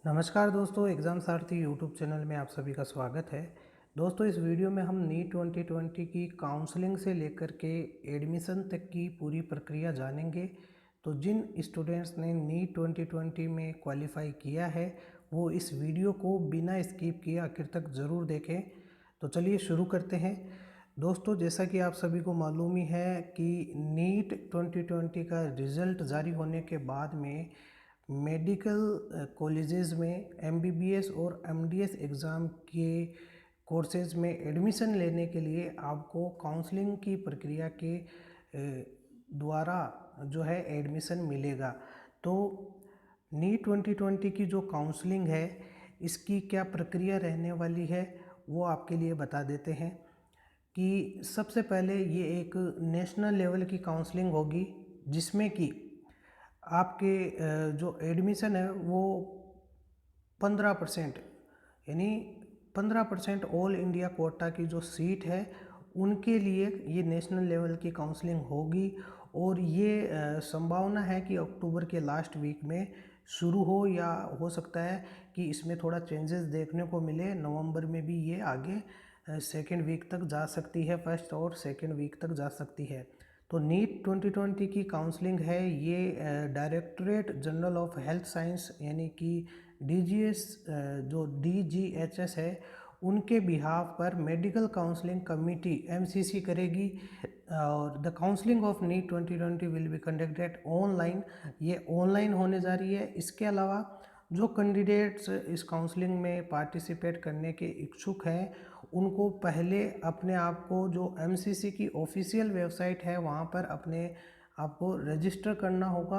नमस्कार दोस्तों, एग्ज़ाम सारथी YouTube channel में आप सभी का स्वागत है। दोस्तों, इस वीडियो में हम नीट 2020 की काउंसलिंग से लेकर के एडमिशन तक की पूरी प्रक्रिया जानेंगे। तो जिन स्टूडेंट्स ने नीट 2020 में क्वालिफाई किया है वो इस वीडियो को बिना स्किप किए आखिर तक ज़रूर देखें। तो चलिए शुरू करते हैं। दोस्तों, जैसा कि आप सभी को मालूम ही है कि नीट 2020 का रिज़ल्ट जारी होने के बाद में मेडिकल कॉलेजेस में एमबीबीएस और एमडीएस एग्ज़ाम के कोर्सेज़ में एडमिशन लेने के लिए आपको काउंसलिंग की प्रक्रिया के द्वारा जो है एडमिशन मिलेगा। तो नीट 2020 की जो काउंसलिंग है इसकी क्या प्रक्रिया रहने वाली है वो आपके लिए बता देते हैं कि सबसे पहले ये एक नेशनल लेवल की काउंसलिंग होगी जिसमें कि आपके जो एडमिशन है वो 15% यानी 15% ऑल इंडिया कोटा की जो सीट है उनके लिए ये नेशनल लेवल की काउंसलिंग होगी। और ये संभावना है कि अक्टूबर के लास्ट वीक में शुरू हो या हो सकता है कि इसमें थोड़ा चेंजेस देखने को मिले। नवंबर में भी ये आगे सेकेंड वीक तक जा सकती है, फर्स्ट और सेकेंड वीक तक जा सकती है। तो नीट 2020 की काउंसलिंग है ये directorate general of health science यानी कि डीजीएस जो डीजीएचएस है उनके बिहाफ पर मेडिकल काउंसलिंग कमेटी एमसीसी करेगी। और the counselling of NEET 2020 will be conducted online, ये ऑनलाइन होने जा रही है। इसके अलावा जो कैंडिडेट्स इस काउंसलिंग में पार्टिसिपेट करने के इच्छुक हैं उनको पहले अपने आप को जो एमसीसी की ऑफिशियल वेबसाइट है वहाँ पर अपने आप को रजिस्टर करना होगा।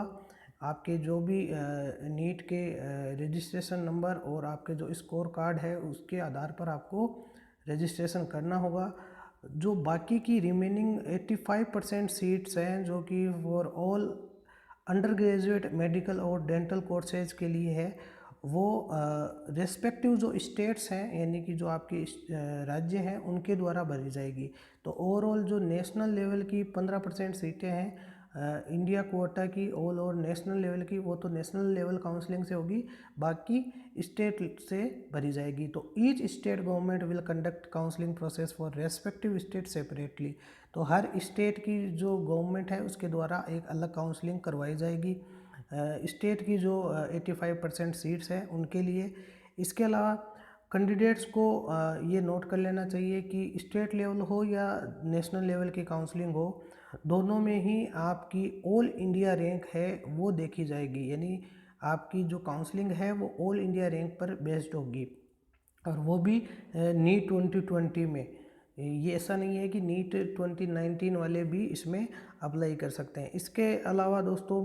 आपके जो भी नीट के रजिस्ट्रेशन नंबर और आपके जो स्कोर कार्ड है उसके आधार पर आपको रजिस्ट्रेशन करना होगा। जो बाकी की रिमेनिंग 85% सीट्स हैं जो कि for all under graduate medical और डेंटल कोर्सेज के लिए है वो रेस्पेक्टिव जो स्टेट्स हैं यानी कि जो आपके राज्य हैं उनके द्वारा भरी जाएगी। तो ओवरऑल जो नेशनल लेवल की 15% सीटें हैं इंडिया कोटा की ऑल और नेशनल लेवल की वो तो नेशनल लेवल काउंसलिंग से होगी, बाकी स्टेट से भरी जाएगी। तो each state government will conduct counselling process for respective state separately. तो हर स्टेट की जो गवर्नमेंट है उसके द्वारा एक अलग काउंसलिंग करवाई जाएगी स्टेट की जो 85% सीट्स हैं उनके लिए। इसके अलावा कैंडिडेट्स को ये नोट कर लेना चाहिए कि स्टेट लेवल हो या नेशनल लेवल की काउंसलिंग हो, दोनों में ही आपकी ऑल इंडिया रैंक है वो देखी जाएगी। यानी आपकी जो काउंसलिंग है वो ऑल इंडिया रैंक पर बेस्ड होगी और वो भी नीट 2020 में। ये ऐसा नहीं है कि नीट 2019 वाले भी इसमें अप्लाई कर सकते हैं। इसके अलावा दोस्तों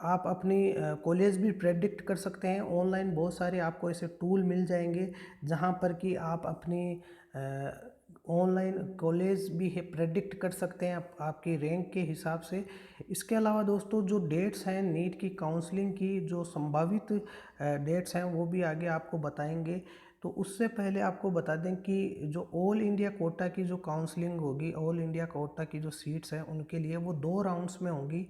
आप अपनी कॉलेज भी प्रेडिक्ट कर सकते हैं। ऑनलाइन बहुत सारे आपको ऐसे टूल मिल जाएंगे जहां पर कि आप अपनी ऑनलाइन कॉलेज भी है प्रेडिक्ट कर सकते हैं आपकी रैंक के हिसाब से। इसके अलावा दोस्तों जो डेट्स हैं नीट की काउंसलिंग की जो संभावित डेट्स हैं वो भी आगे आपको बताएंगे। तो उससे पहले आपको बता दें कि जो ऑल इंडिया कोटा की जो काउंसलिंग होगी, ऑल इंडिया कोटा की जो सीट्स हैं उनके लिए वो 2 राउंड्स में होंगी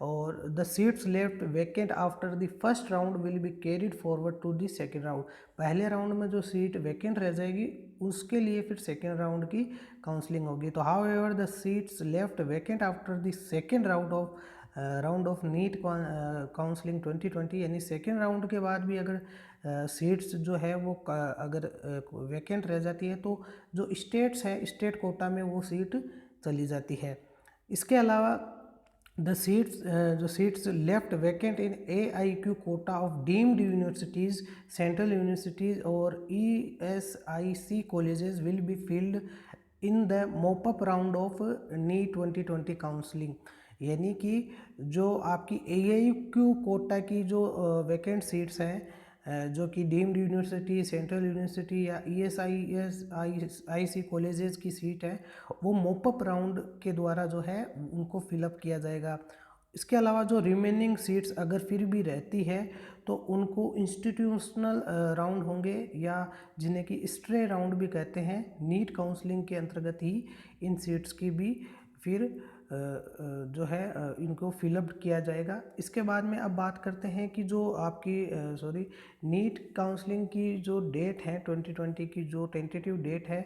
और the seats left vacant after the first round will be carried forward to the second round. पहले राउंड में जो सीट वैकेंट रह जाएगी उसके लिए फिर सेकेंड राउंड की काउंसलिंग होगी। तो however the seats left vacant after the second round of NEET counselling 2020 यानी सेकेंड राउंड के बाद भी अगर सीट्स जो है वो अगर वैकेंट रह जाती है तो जो स्टेट्स है स्टेट कोटा में वो सीट चली जाती है। इसके अलावा the seats left vacant in AIQ quota of deemed universities, central universities और ESIC colleges will be filled in the mop up round of NEET 2020 counselling. यानी कि जो आपकी AIQ कोटा की जो वैकेंट सीट्स हैं जो कि डीम्ड यूनिवर्सिटी, सेंट्रल यूनिवर्सिटी या ESIC कॉलेजेस की सीट है वो मोपअप राउंड के द्वारा जो है उनको फिलअप किया जाएगा। इसके अलावा जो रिमेनिंग सीट्स अगर फिर भी रहती है तो उनको इंस्टीट्यूशनल राउंड होंगे या जिन्हें कि स्ट्रे राउंड भी कहते हैं, नीट काउंसलिंग के अंतर्गत ही इन सीट्स की भी फिर जो है इनको फिलअप किया जाएगा। इसके बाद में अब बात करते हैं कि जो आपकी नीट काउंसलिंग की जो डेट है 2020 की जो टेंटेटिव डेट है,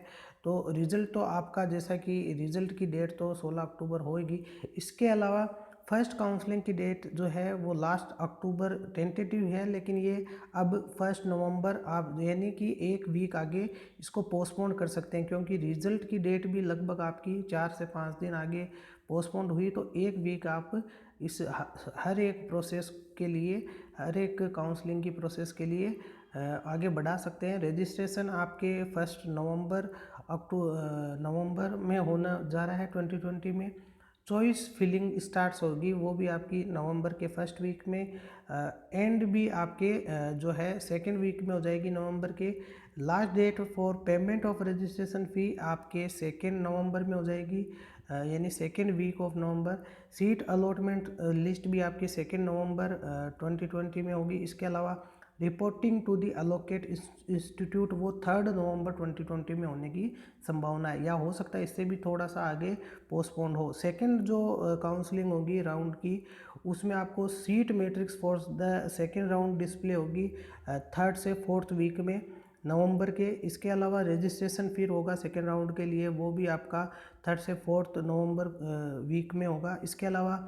तो रिज़ल्ट तो आपका जैसा कि रिज़ल्ट की डेट तो 16 अक्टूबर होएगी। इसके अलावा फर्स्ट काउंसलिंग की डेट जो है वो लास्ट अक्टूबर टेंटेटिव है, लेकिन ये अब 1 नवंबर आप यानी कि एक वीक आगे इसको पोस्टपोन कर सकते हैं, क्योंकि रिज़ल्ट की डेट भी लगभग आपकी 4 से 5 दिन आगे पोस्टपोन हुई। तो एक वीक आप इस हर एक प्रोसेस के लिए, हर एक काउंसलिंग की प्रोसेस के लिए आगे बढ़ा सकते हैं। रजिस्ट्रेशन आपके 1 नवंबर में होना जा रहा है 2020 में। चॉइस फिलिंग स्टार्ट्स होगी वो भी आपकी नवंबर के फर्स्ट वीक में, एंड भी आपके जो है सेकेंड वीक में हो जाएगी नवंबर के। Last date for payment of registration fee आपके 2 नवंबर में हो जाएगी, यानी second week of November. Seat allotment list भी आपकी 2 नवंबर 2020 में होगी। इसके अलावा reporting to the allocate institute वो 3 नवंबर 2020 में होने की संभावना है, या हो सकता है इससे भी थोड़ा सा आगे पोस्टपोन हो। सेकंड जो काउंसलिंग होगी राउंड की, उसमें आपको seat matrix for the second round display होगी 3rd से 4th वीक में नवंबर के। इसके अलावा रजिस्ट्रेशन फिर होगा सेकेंड राउंड के लिए, वो भी आपका 3rd से 4th नवंबर वीक में होगा। इसके अलावा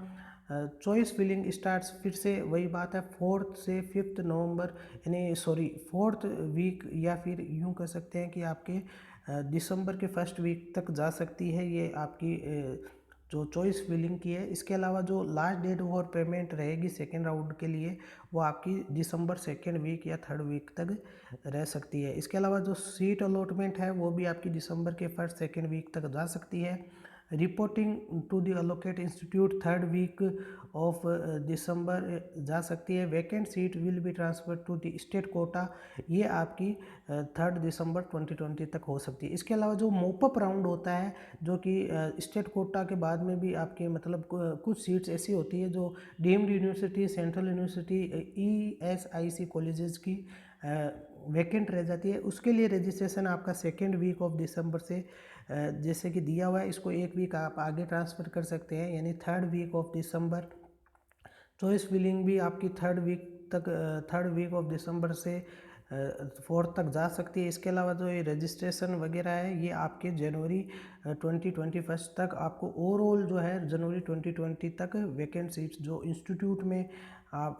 चॉइस फिलिंग स्टार्ट्स फिर से वही बात है 4th से 5th नवंबर, यानी 4th वीक, या फिर यूँ कह सकते हैं कि आपके दिसंबर के फर्स्ट वीक तक जा सकती है ये आपकी जो चॉइस फिलिंग की है। इसके अलावा जो लास्ट डेट और पेमेंट रहेगी सेकेंड राउंड के लिए, वो आपकी दिसंबर सेकेंड वीक या 3rd वीक तक रह सकती है। इसके अलावा जो सीट अलॉटमेंट है वो भी आपकी दिसंबर के फर्स्ट सेकेंड वीक तक जा सकती है। Reporting to the allocate institute 3rd week of December जा सकती है। Vacant seat will be transfer to the state quota, ये आपकी 3rd दिसंबर 2020 तक हो सकती है। इसके अलावा जो मोपअप राउंड होता है, जो कि स्टेट कोटा के बाद में भी आपके मतलब कुछ सीट्स ऐसी होती है जो deemed university, central university, ESIC colleges की वैकेंट रह जाती है, उसके लिए रजिस्ट्रेशन आपका सेकेंड वीक ऑफ दिसंबर से जैसे कि दिया हुआ है, इसको एक वीक आप आगे ट्रांसफ़र कर सकते हैं, यानी 3rd week of December. Choice filling भी आपकी 3rd वीक ऑफ दिसंबर से 4th तक जा सकती है। इसके अलावा जो ये रजिस्ट्रेशन वगैरह है, ये आपके जनवरी 2021 तक आपको ओवरऑल जो है जनवरी 2020 तक वैकेंट सीट्स जो इंस्टीट्यूट में आप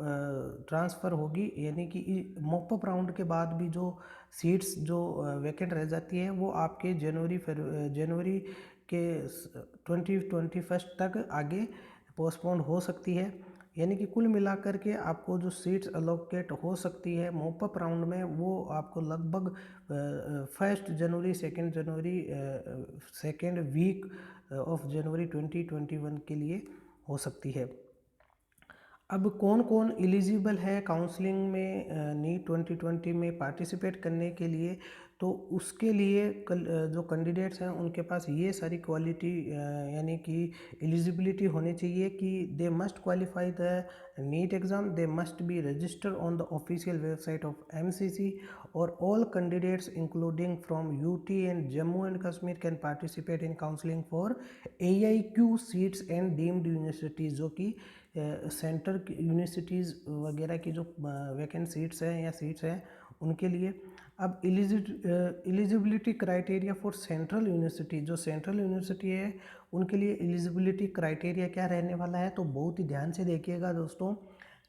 ट्रांसफ़र होगी, यानी कि मॉपअप राउंड के बाद भी जो सीट्स जो वैकेंट रह जाती है, वो आपके जनवरी के 2021 तक आगे पोस्टपोन हो सकती है। यानी कि कुल मिलाकर के आपको जो सीट्स अलोकेट हो सकती है मॉपअप राउंड में, वो आपको लगभग 1 जनवरी, 2 जनवरी, सेकेंड वीक ऑफ जनवरी 2021 के लिए हो सकती है। अब कौन कौन एलिजिबल है काउंसलिंग में नीट 2020 में पार्टिसिपेट करने के लिए, तो उसके लिए जो कैंडिडेट्स हैं उनके पास ये सारी क्वालिटी यानी कि एलिजिबिलिटी होनी चाहिए कि they must qualify the NEET exam, they must be registered on the official website of MCC, और all candidates including from UT and Jammu and Kashmir can participate in counselling for AIQ seats and deemed universities, जो कि centre universities वगैरह की जो vacant seats हैं या seats हैं उनके लिए। अब eligibility criteria for central university, जो सेंट्रल यूनिवर्सिटी है उनके लिए एलिजिबिलिटी क्राइटेरिया क्या रहने वाला है, तो बहुत ही ध्यान से देखिएगा दोस्तों।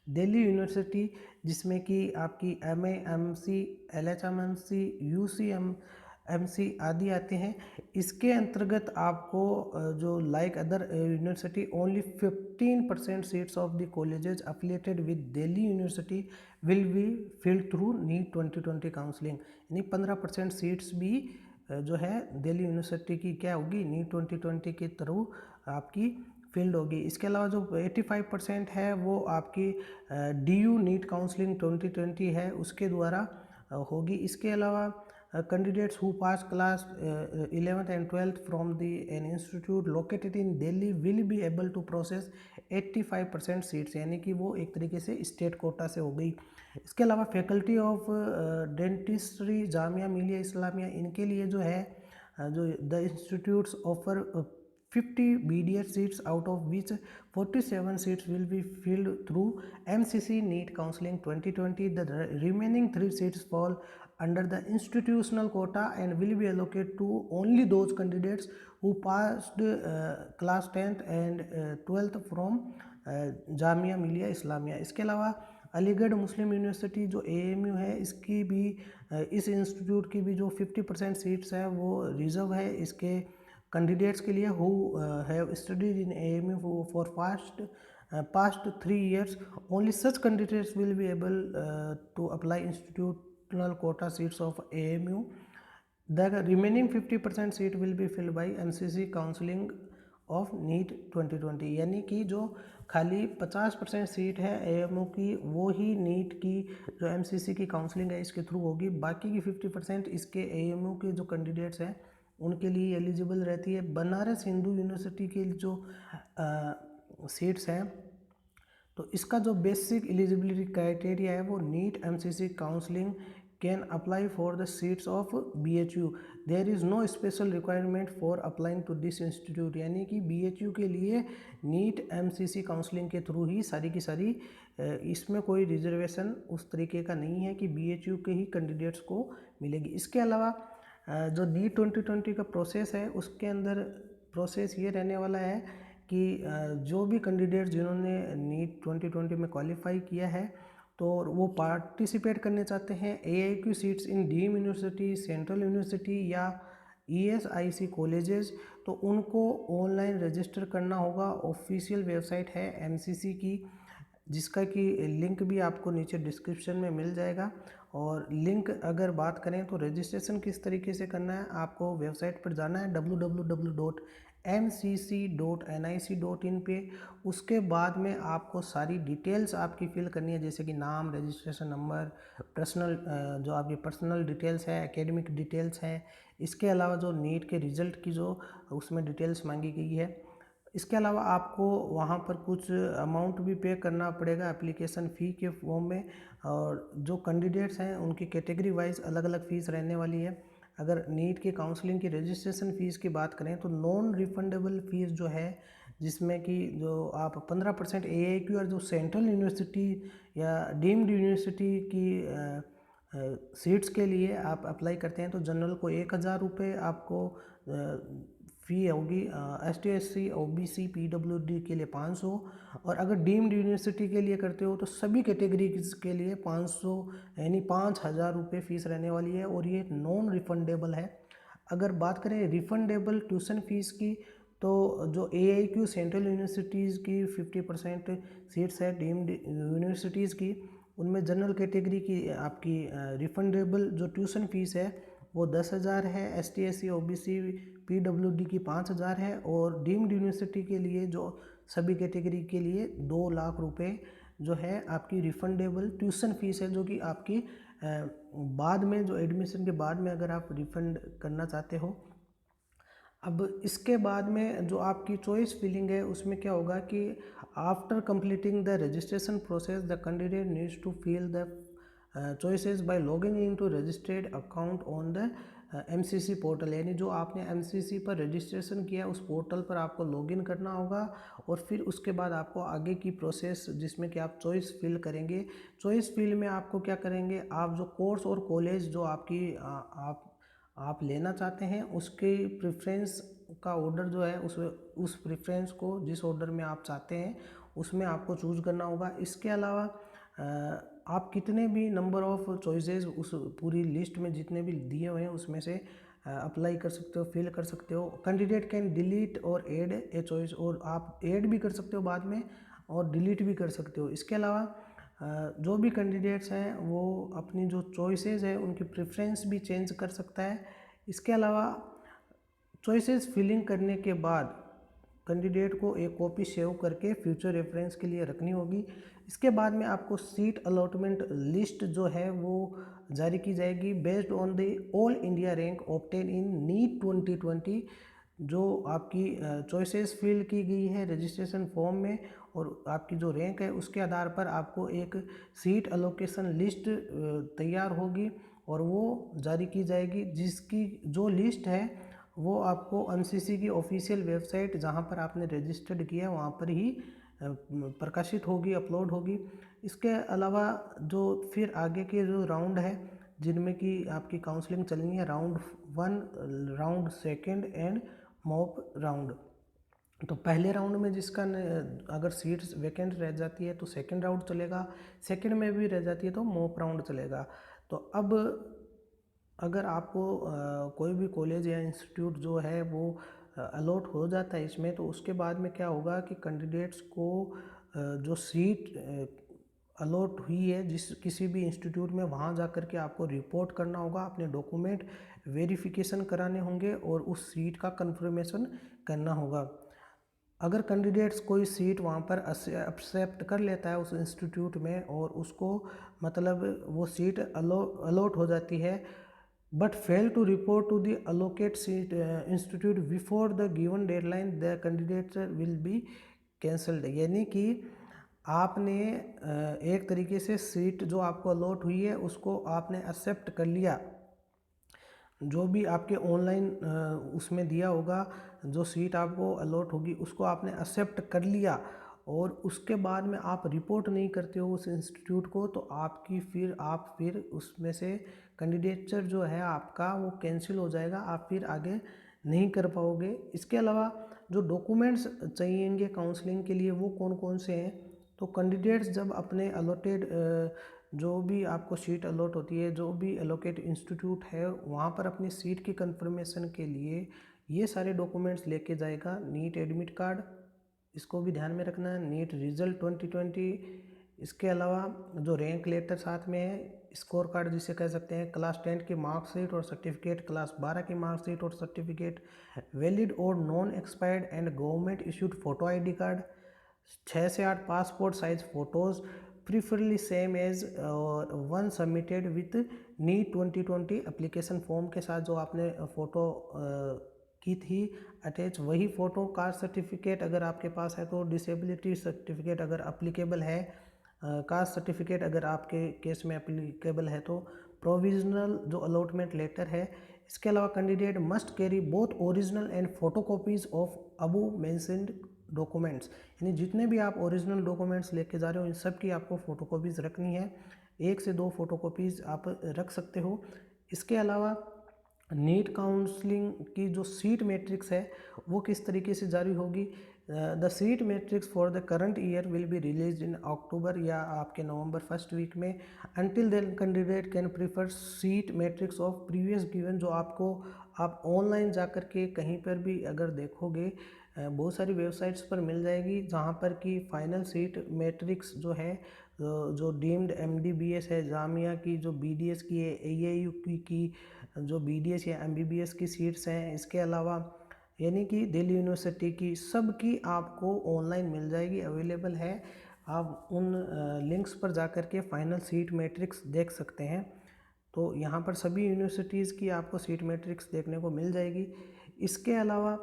दिल्ली यूनिवर्सिटी, जिसमें कि आपकी MA, MC, LHMMC, UCMC आदि आते हैं, इसके अंतर्गत आपको जो like other university only 15% seats of the colleges affiliated with Delhi University will be filled through NEET 2020 counselling, यानी 15% सीट्स भी जो है दिल्ली यूनिवर्सिटी की क्या होगी, नीट 2020 के थ्रू आपकी फील्ड होगी। इसके अलावा जो 85% है वो आपकी DU नीट काउंसलिंग 2020 है उसके द्वारा होगी। इसके अलावा candidates who pass class 11th and 12th from an institute located in Delhi will be able to process 85% seats, यानी कि वो एक तरीके से स्टेट कोटा से हो गई। इसके अलावा faculty of dentistry Jamia Millia Islamia, इनके लिए जो है जो the institutes offer 50 BDS seats, out of which 47 seats will be filled through MCC NEET Counseling 2020. The remaining 3 seats fall under the institutional quota and will be allocated to only those candidates who passed class 10th and 12th from Jamia Millia Islamia. इसके अलावा अलीगढ़ मुस्लिम university जो AMU है, इसकी भी इस institute की भी जो 50% सीट्स है वो रिजर्व है इसके कैंडिडेट्स के लिए who have studied in AMU for past 3 years. Only such candidates will be able to apply institutional quota seats of AMU. The remaining 50% seat will be filled by MCC counseling of NEET 2020। यानी कि जो खाली 50% seat है AMU की, वो ही NEET की जो MCC की काउंसलिंग है इसके थ्रू होगी। बाकी की 50% इसके AMU के जो कैंडिडेट्स हैं उनके लिए एलिजिबल रहती है। बनारस हिंदू यूनिवर्सिटी के जो सीट्स हैं, तो इसका जो बेसिक एलिजिबिलिटी क्राइटेरिया है वो NEET MCC counselling can apply for the seats of BHU. There is no special requirement for applying to this institute। यानी कि BHU के लिए नीट MCC काउंसलिंग के थ्रू ही सारी की सारी, इसमें कोई रिजर्वेशन उस तरीके का नहीं है कि BHU के ही कैंडिडेट्स को मिलेगी। इसके अलावा जो नीट 2020 का प्रोसेस है उसके अंदर प्रोसेस ये रहने वाला है कि जो भी कैंडिडेट्स जिन्होंने नीट 2020 में क्वालिफाई किया है तो वो पार्टिसिपेट करने चाहते हैं AIQ seats in deem university, central university या ESIC कॉलेजेस, तो उनको ऑनलाइन रजिस्टर करना होगा। ऑफिशियल वेबसाइट है MCC की, जिसका कि लिंक भी आपको नीचे डिस्क्रिप्शन में मिल जाएगा। और लिंक अगर बात करें तो रजिस्ट्रेशन किस तरीके से करना है, आपको वेबसाइट पर जाना है www.mcc.nic.in पे। उसके बाद में आपको सारी डिटेल्स आपकी फिल करनी है, जैसे कि नाम, रजिस्ट्रेशन नंबर, पर्सनल जो आपकी पर्सनल डिटेल्स है, एकेडमिक डिटेल्स हैं। इसके अलावा जो नीट के रिज़ल्ट की जो उसमें डिटेल्स मांगी गई है। इसके अलावा आपको वहाँ पर कुछ अमाउंट भी पे करना पड़ेगा एप्लीकेशन फ़ी के फॉर्म में। और जो कैंडिडेट्स हैं उनकी कैटेगरी वाइज अलग अलग फ़ीस रहने वाली है। अगर नीट के काउंसलिंग की रजिस्ट्रेशन फ़ीस की बात करें तो नॉन रिफंडेबल फ़ीस जो है, जिसमें कि जो आप 15% AIQ और जो सेंट्रल यूनिवर्सिटी या डीम्ड यूनिवर्सिटी की सीट्स के लिए आप अप्लाई करते हैं तो जनरल को 1000 रुपये आपको फ़ी होगी। ST SC OBC PWD के लिए 500, और अगर डीम्ड यूनिवर्सिटी के लिए करते हो तो सभी कैटेगरीज के लिए 500 यानी 5000 रुपये फ़ीस रहने वाली है, और ये नॉन रिफंडेबल है। अगर बात करें रिफंडेबल ट्यूशन फ़ीस की, तो जो AIQ सेंट्रल यूनिवर्सिटीज़ की 50% सीट्स है डीम्ड यूनिवर्सिटीज़ की, उनमें जनरल कैटेगरी की आपकी रिफंडेबल जो ट्यूशन फ़ीस है वो 10,000 है। ST SC OBC PWD की 5,000 है, और डीम्ड यूनिवर्सिटी के लिए जो सभी कैटेगरी के लिए 2 लाख रुपए जो है आपकी रिफंडेबल ट्यूशन फ़ीस है, जो कि आपकी बाद में जो एडमिशन के बाद में अगर आप रिफ़ंड करना चाहते हो। अब इसके बाद में जो आपकी चॉइस फिलिंग है उसमें क्या होगा कि after completing the registration process the candidate needs to fill the choices by logging into registered account on the MCC portal. यानी जो आपने MCC पर रजिस्ट्रेशन किया उस पोर्टल पर आपको लॉगिन करना होगा, और फिर उसके बाद आपको आगे की प्रोसेस जिसमें कि आप चॉइस फिल करेंगे। चॉइस फिल में आपको क्या करेंगे, आप जो कोर्स और कॉलेज जो आपकी आप लेना चाहते हैं उसके प्रेफरेंस का ऑर्डर जो है उस प्रेफरेंस को जिस ऑर्डर में आप चाहते हैं उसमें आपको चूज़ करना होगा। इसके अलावा आप कितने भी नंबर ऑफ़ चॉइसेस उस पूरी लिस्ट में जितने भी दिए हुए हैं उसमें से अप्लाई कर सकते हो, फिल कर सकते हो। कैंडिडेट कैन डिलीट और ऐड ए चॉइस, और आप ऐड भी कर सकते हो बाद में और डिलीट भी कर सकते हो। इसके अलावा जो भी कैंडिडेट्स हैं वो अपनी जो चॉइसेस है उनकी प्रेफरेंस भी चेंज कर सकता है। इसके अलावा चॉइसेस फिलिंग करने के बाद कैंडिडेट को एक कॉपी सेव करके फ्यूचर रेफरेंस के लिए रखनी होगी। इसके बाद में आपको सीट अलॉटमेंट लिस्ट जो है वो जारी की जाएगी based on the all India rank obtain in NEET 2020। जो आपकी चॉइसेस फिल की गई है रजिस्ट्रेशन फॉर्म में और आपकी जो रैंक है उसके आधार पर आपको एक सीट अलोकेशन लिस्ट तैयार होगी और वो जारी की जाएगी, जिसकी जो लिस्ट है वो आपको एमसीसी की ऑफिशियल वेबसाइट जहाँ पर आपने रजिस्टर्ड किया वहाँ पर ही प्रकाशित होगी, अपलोड होगी। इसके अलावा जो फिर आगे के जो राउंड है जिनमें कि आपकी काउंसलिंग चलनी है, round 1, round 2 and mock round. तो पहले राउंड में जिसका अगर सीट्स वैकेंट रह जाती है तो सेकंड राउंड चलेगा, सेकंड में भी रह जाती है तो मॉक राउंड चलेगा। तो अब अगर आपको कोई भी कॉलेज या इंस्टीट्यूट जो है वो अलॉट हो जाता है इसमें, तो उसके बाद में क्या होगा कि कैंडिडेट्स को जो सीट अलॉट हुई है जिस किसी भी इंस्टीट्यूट में, वहाँ जा कर के आपको रिपोर्ट करना होगा, अपने डॉक्यूमेंट वेरिफिकेशन कराने होंगे और उस सीट का कंफर्मेशन करना होगा। अगर कैंडिडेट्स कोई सीट वहाँ पर एक्सेप्ट कर लेता है उस इंस्टीट्यूट में और उसको मतलब वो सीट अलॉट हो जाती है, but fail to report to the allocate seat institute before the given deadline, the candidate will be cancelled. यानी कि आपने एक तरीके से सीट जो आपको अलॉट हुई है उसको आपने एक्सेप्ट कर लिया, जो भी आपके ऑनलाइन उसमें दिया होगा, जो सीट आपको अलॉट होगी उसको आपने एक्सेप्ट कर लिया और उसके बाद में आप रिपोर्ट नहीं करते हो उस इंस्टीट्यूट को, तो आप फिर उसमें से कैंडिडेचर जो है आपका वो कैंसिल हो जाएगा, आप फिर आगे नहीं कर पाओगे। इसके अलावा जो डॉक्यूमेंट्स चाहिएंगे काउंसलिंग के लिए वो कौन कौन से हैं, तो कैंडिडेट्स जब अपने अलॉटेड जो भी आपको सीट अलॉट होती है, जो भी एलोकेट इंस्टीट्यूट है वहाँ पर अपनी सीट की कंफर्मेशन के लिए ये सारे डॉक्यूमेंट्स लेके जाएगा। नीट एडमिट कार्ड, इसको भी ध्यान में रखना है, नीट रिजल्ट 2020, इसके अलावा जो रैंक लेटर साथ में है, स्कोर कार्ड जिसे कह सकते हैं, क्लास 10 की मार्कशीट और सर्टिफिकेट, क्लास 12 की मार्कशीट और सर्टिफिकेट, वैलिड और non expired and government issued photo ID card, 6 से 8 passport size photos, preferably same as one submitted with NEET 2020 application form के साथ जो आपने फ़ोटो की थी अटैच, वही फ़ोटो, कास्ट सर्टिफिकेट अगर आपके पास है तो, डिसेबिलिटी सर्टिफिकेट अगर अप्लीकेबल है, कास्ट सर्टिफिकेट अगर आपके केस में अप्लीकेबल है तो, प्रोविजनल जो अलॉटमेंट लेटर है। इसके अलावा candidate must carry both original and photocopies of Abu mentioned documents, यानी जितने भी आप ओरिजिनल डॉक्यूमेंट्स लेके जा रहे हो इन सब की आपको फ़ोटोकॉपीज़ रखनी है, 1 से 2 फ़ोटोकॉपीज़ आप रख सकते हो। इसके अलावा नीट काउंसलिंग की जो सीट मैट्रिक्स है वो किस तरीके से जारी होगी, the seat matrix for the current year will be release in October या आपके नवंबर फर्स्ट वीक में। Until then candidate can prefer seat matrix of previous given, जो आपको आप ऑनलाइन जा कर के कहीं पर भी अगर देखोगे बहुत सारी वेबसाइट्स पर मिल जाएगी जहाँ पर कि फाइनल सीट मैट्रिक्स जो है, जो डीम्ड एमडीबीएस है, जामिया की जो बीडीएस की है, एएयू की जो बीडीएस या एमबीबीएस की सीट्स हैं, इसके अलावा यानी कि दिल्ली यूनिवर्सिटी की, सब की आपको ऑनलाइन मिल जाएगी, अवेलेबल है। आप उन लिंक्स पर जा कर के फाइनल सीट मैट्रिक्स देख सकते हैं। तो यहाँ पर सभी यूनिवर्सिटीज़ की आपको सीट मैट्रिक्स देखने को मिल जाएगी। इसके अलावा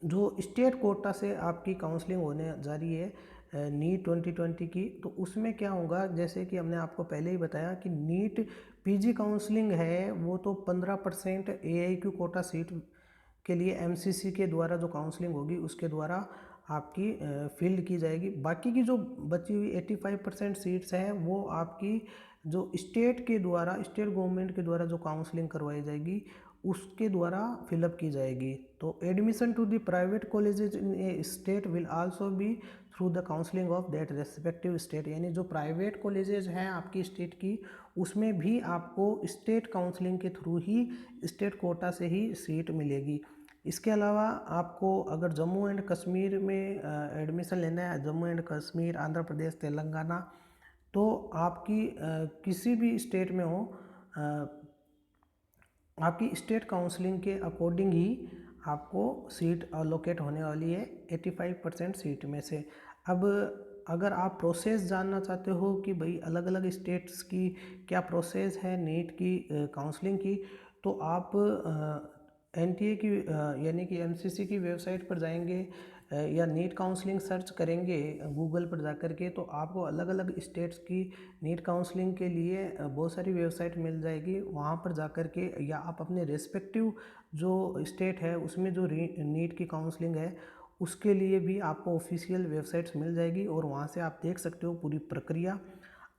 जो स्टेट कोटा से आपकी काउंसलिंग होने जा रही है नीट 2020 की, तो उसमें क्या होगा, जैसे कि हमने आपको पहले ही बताया कि नीट पीजी काउंसलिंग है वो तो 15% एआईक्यू कोटा सीट के लिए एमसीसी के द्वारा जो काउंसलिंग होगी उसके द्वारा आपकी फील्ड की जाएगी। बाकी की जो बची हुई 85% सीट्स हैं वो आपकी जो स्टेट के द्वारा, स्टेट गवर्नमेंट के द्वारा जो काउंसलिंग करवाई जाएगी उसके द्वारा फिलअप की जाएगी। तो admission to the private colleges in a state will also be through the counselling of that respective state, यानी जो प्राइवेट कॉलेजेज हैं आपकी स्टेट की उसमें भी आपको स्टेट काउंसलिंग के थ्रू ही, स्टेट कोटा से ही सीट मिलेगी। इसके अलावा आपको अगर जम्मू एंड कश्मीर में एडमिशन लेना है, जम्मू एंड कश्मीर, आंध्र प्रदेश, तेलंगाना, तो आपकी किसी भी स्टेट में हो, आपकी स्टेट काउंसलिंग के अकॉर्डिंग ही आपको सीट अलोकेट होने वाली है 85% सीट में से। अब अगर आप प्रोसेस जानना चाहते हो कि भाई अलग अलग स्टेट्स की क्या प्रोसेस है नीट की काउंसलिंग की, तो आप एनटीए की यानी कि एमसीसी की वेबसाइट पर जाएंगे, या नीट काउंसलिंग सर्च करेंगे गूगल पर जा कर के, तो आपको अलग अलग स्टेट्स की नीट काउंसलिंग के लिए बहुत सारी वेबसाइट मिल जाएगी। वहाँ पर जा कर के या आप अपने रेस्पेक्टिव जो स्टेट है उसमें जो नीट की काउंसलिंग है उसके लिए भी आपको ऑफिशियल वेबसाइट्स मिल जाएगी और वहाँ से आप देख सकते हो पूरी प्रक्रिया।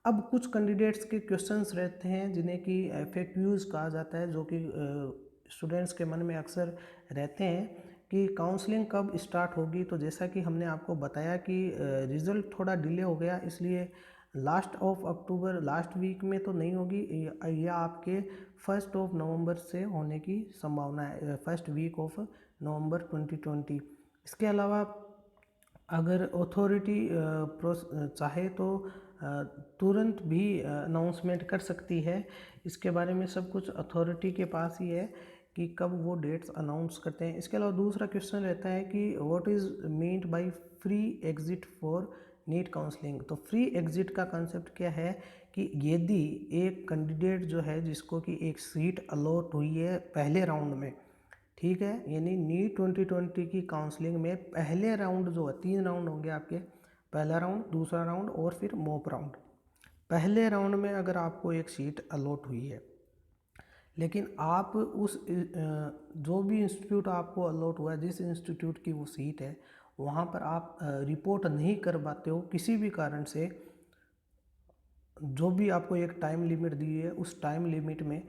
अब कुछ कैंडिडेट्स के क्वेश्चंस रहते हैं जिन्हें कि FAQs कहा जाता है, जो कि स्टूडेंट्स के मन में अक्सर रहते हैं कि काउंसलिंग कब स्टार्ट होगी। तो जैसा कि हमने आपको बताया कि रिज़ल्ट थोड़ा डिले हो गया, इसलिए last of October, last week में तो नहीं होगी, या आपके 1 नवंबर से होने की संभावना है, फर्स्ट वीक ऑफ नवंबर 2020। इसके अलावा अगर अथॉरिटी चाहे तो तुरंत भी अनाउंसमेंट कर सकती है। इसके बारे में सब कुछ अथॉरिटी के पास ही है कि कब वो डेट्स अनाउंस करते हैं। इसके अलावा दूसरा क्वेश्चन रहता है कि what is meant by free exit for NEET counselling. तो फ्री एग्जिट का कंसेप्ट क्या है कि यदि एक कैंडिडेट जो है जिसको कि एक सीट अलॉट हुई है पहले राउंड में, ठीक है, यानी नीट 2020 की काउंसलिंग में पहले राउंड जो है, 3 राउंड होंगे आपके, पहला राउंड, दूसरा राउंड और फिर मॉक राउंड। पहले राउंड में अगर आपको एक सीट अलॉट हुई है, लेकिन आप उस जो भी इंस्टीट्यूट आपको अलॉट हुआ है, जिस इंस्टीट्यूट की वो सीट है, वहाँ पर आप रिपोर्ट नहीं कर पाते हो किसी भी कारण से, जो भी आपको एक टाइम लिमिट दी है उस टाइम लिमिट में,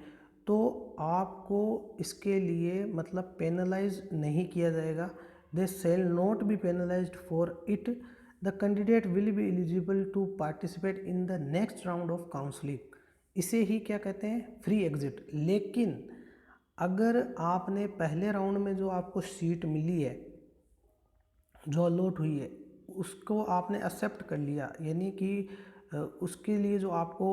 तो आपको इसके लिए मतलब पेनलाइज नहीं किया जाएगा। They shall not be penalised for it. The candidate will be eligible to participate in the next round of counselling. इसे ही क्या कहते हैं, फ्री एग्जिट। लेकिन अगर आपने पहले राउंड में जो आपको सीट मिली है, जो अलॉट हुई है, उसको आपने एक्सेप्ट कर लिया, यानी कि उसके लिए जो आपको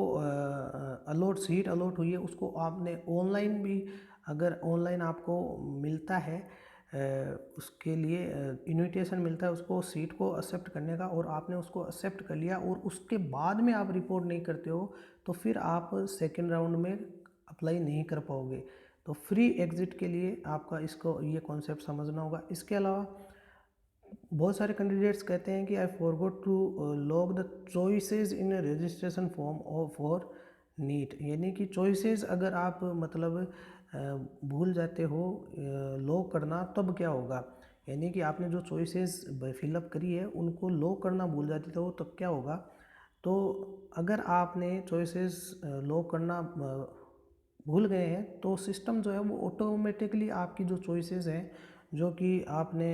सीट अलॉट हुई है उसको आपने ऑनलाइन भी, अगर ऑनलाइन आपको मिलता है उसके लिए इन्विटेशन मिलता है उसको सीट को एक्सेप्ट करने का, और आपने उसको एक्सेप्ट कर लिया और उसके बाद में आप रिपोर्ट नहीं करते हो, तो फिर आप सेकेंड राउंड में अप्लाई नहीं कर पाओगे। तो फ्री एग्जिट के लिए आपका इसको ये कॉन्सेप्ट समझना होगा। इसके अलावा बहुत सारे कैंडिडेट्स कहते हैं कि I forgot to log the choices in registration form for NEET. यानी कि चॉइसेस अगर आप मतलब भूल जाते हो लॉग करना, तब क्या होगा, यानी कि आपने जो चॉइसेस फिलअप करी है उनको लॉग करना भूल जाते हो तब क्या होगा। तो अगर आपने चॉइसेस लॉग करना भूल गए हैं, तो सिस्टम जो है वो ऑटोमेटिकली आपकी जो चॉइसेस हैं, जो कि आपने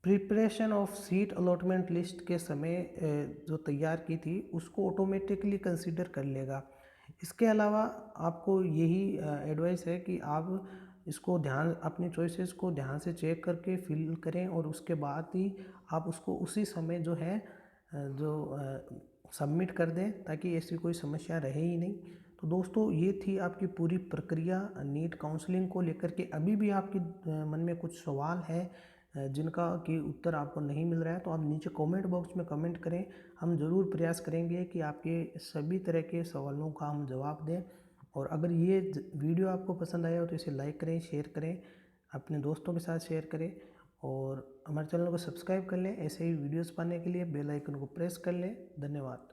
preparation of seat allotment list के समय जो तैयार की थी, उसको ऑटोमेटिकली कंसीडर कर लेगा। इसके अलावा आपको यही एडवाइस है कि आप इसको ध्यान, अपनी चॉइसेस को ध्यान से चेक करके फिल करें और उसके बाद ही आप उसको उसी समय जो है सबमिट कर दें, ताकि ऐसी कोई समस्या रहे ही नहीं। तो दोस्तों, ये थी आपकी पूरी प्रक्रिया नीट काउंसलिंग को लेकर के। अभी भी आपके मन में कुछ सवाल है जिनका कि उत्तर आपको नहीं मिल रहा है, तो आप नीचे कमेंट बॉक्स में कमेंट करें। हम ज़रूर प्रयास करेंगे कि आपके सभी तरह के सवालों का हम जवाब दें। और अगर ये वीडियो आपको पसंद आया हो तो इसे लाइक करें, शेयर करें, अपने दोस्तों के साथ शेयर करें, और हमारे चैनल को सब्सक्राइब कर लें। ऐसे ही वीडियोस पाने के लिए बेल आइकन को प्रेस कर लें। धन्यवाद।